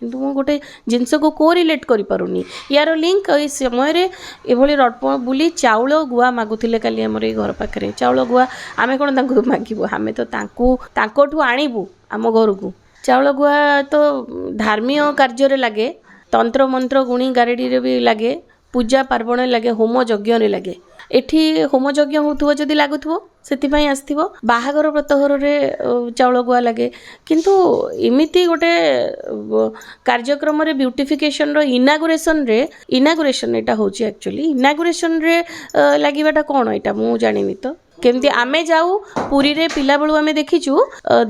किंतु मु गोटे जिनस को कोरिलेट करि पारुनी यार लिंक ए समय एभली रडप बुली चाउल गुआ मागुथिले काली हमर घर पाखरे चाउल गुआ आमे कोन तांको मागिबो आमे तो तांकोठू आनिबू आम घर को चाउल गुआ तो धार्मिक कार्य रे लगे तंत्र मंत्र गुणी गारेडी रे भी लगे पूजा पार्वण लगे होम यज्ञ रे लगे एठी होम यज्ञ होथुव जदी लागुथुव सेति पई आस्थिव बाहागर व्रतघर रे चाउल गुआ लगे किंतु एमिति गोटे कार्यक्रम रे ब्यूटिफिकेशन रो इनागुरेशन एटा होची एक्चुअली इनागुरेशन रे लागिबाटा कोन एटा मु जानिनी तो केमती आमे जाऊ पुरी रे पिला बेलू आमे देखिचु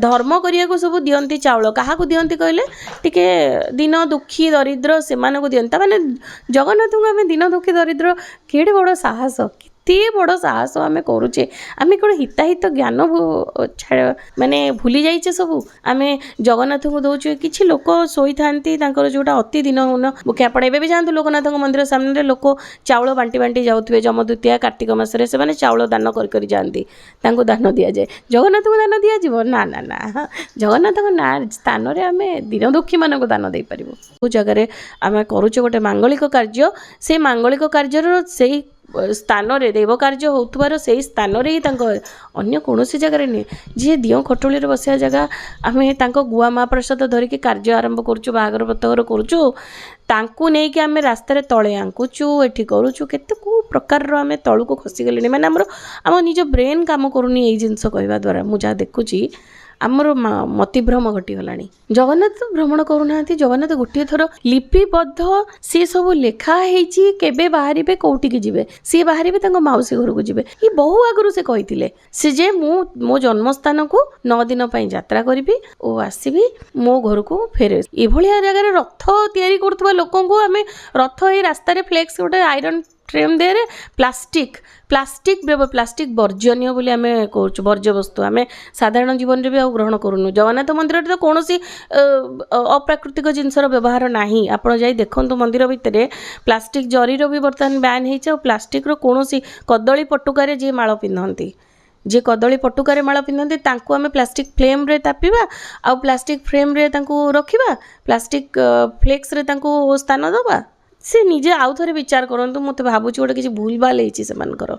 धर्म करिया को सब दियंती चाउल काहा को दियंती कहले टिके दिन दुखी दरिद्र से माने को दियंता माने जगन्नाथ को आमे दिन दुखी दरिद्र केडे बड़ साहस ते बड़ साहस आमे करूचे आमे कोन हिताहित ज्ञान माने भूली जाइचे सब आमे जगन्नाथ को दउचे किछि लोक सोई थांती तांकर जोटा अति दिन होन मुखिया पड़े भी जानतु लोकनाथ मंदिर सामने लोक चाउल बांटी बांटी जाउथबे जमदुतिया कार्तिक मास रे से माने चाउल दान कर जानती तांको दान दिया जाए जगन्नाथ को दान दिया जीव ना ना ना जगन्नाथ को ना स्थान रे आमे दिन दुखी मान को दान दे परिबो ओ जगह रे आमे करूचे गोटे मांगलिक कार्य से मांगलिक कार्य रो सेही स्थान रे देव कार्य होतुबार से स्थान रे ही अन्य कौनसी जगह नहीं जी दियो खटोली रे बसिया जगह आमे तांको गुआ महाप्रसाद धरिकी कार्य आरंभ करूछु बाहागर व्रतघर करूछु तांको नहीं कि आमे रास्ता रे तळे आंकुछु एठी करूछु केते को प्रकार रो आमे तळु को खसी गेलेनी माने आम निज ब्रेन काम करूनी एई जिंस कहवा द्वारा मु जा देखुची आमर मतिभ्रम घटीगलानी जगन्नाथ भ्रमण करूना जगन्नाथ गोटे थर लिपिबद्ध सी सब लेखा हेची केबे बाहरिबे कोउटिकी जिबे सी बाहरिबे तांको माउसी घर को जिबे ई बहु आगरु से कहिथिले से जे मो जन्मस्थान को 9 दिन पई यात्रा करिबी ओ आसीबी मो घर को फेरे ए भलिया जगह रथ तयारी करथबा लोकन को आमे रथ ए रास्ता रे फ्लेक्स गोटे आयरन ट्रेम दे रे प्लास्टिक वर्जनीय बोली आमे कहूँ वर्ज्य वस्तु आमे साधारण जीवन रे भी ग्रहण करूनु जगन्नाथ मंदिर तो कौन अप्राकृतिक जिनसर व्यवहार नाही आपण जाई देखंतु मंदिर भितर प्लास्टिक जरीर भी बर्तमान बैन होइछ प्लास्टिक रो कौन कदली पटुकार जे माळ पिंधती जे कदली पटुकार माळ पिंधती तांको आमे प्लास्टिक फ्लेम रे तापिबा आ प्लास्टिक फ्रेम रे तांको रखिबा प्लास्टिक फ्लेक्स रे तांको स्थान दबा से निजे आउ थरे विचार करंतु मते भाबुची गोटे किछि भूल भाल हेछि सेमानकर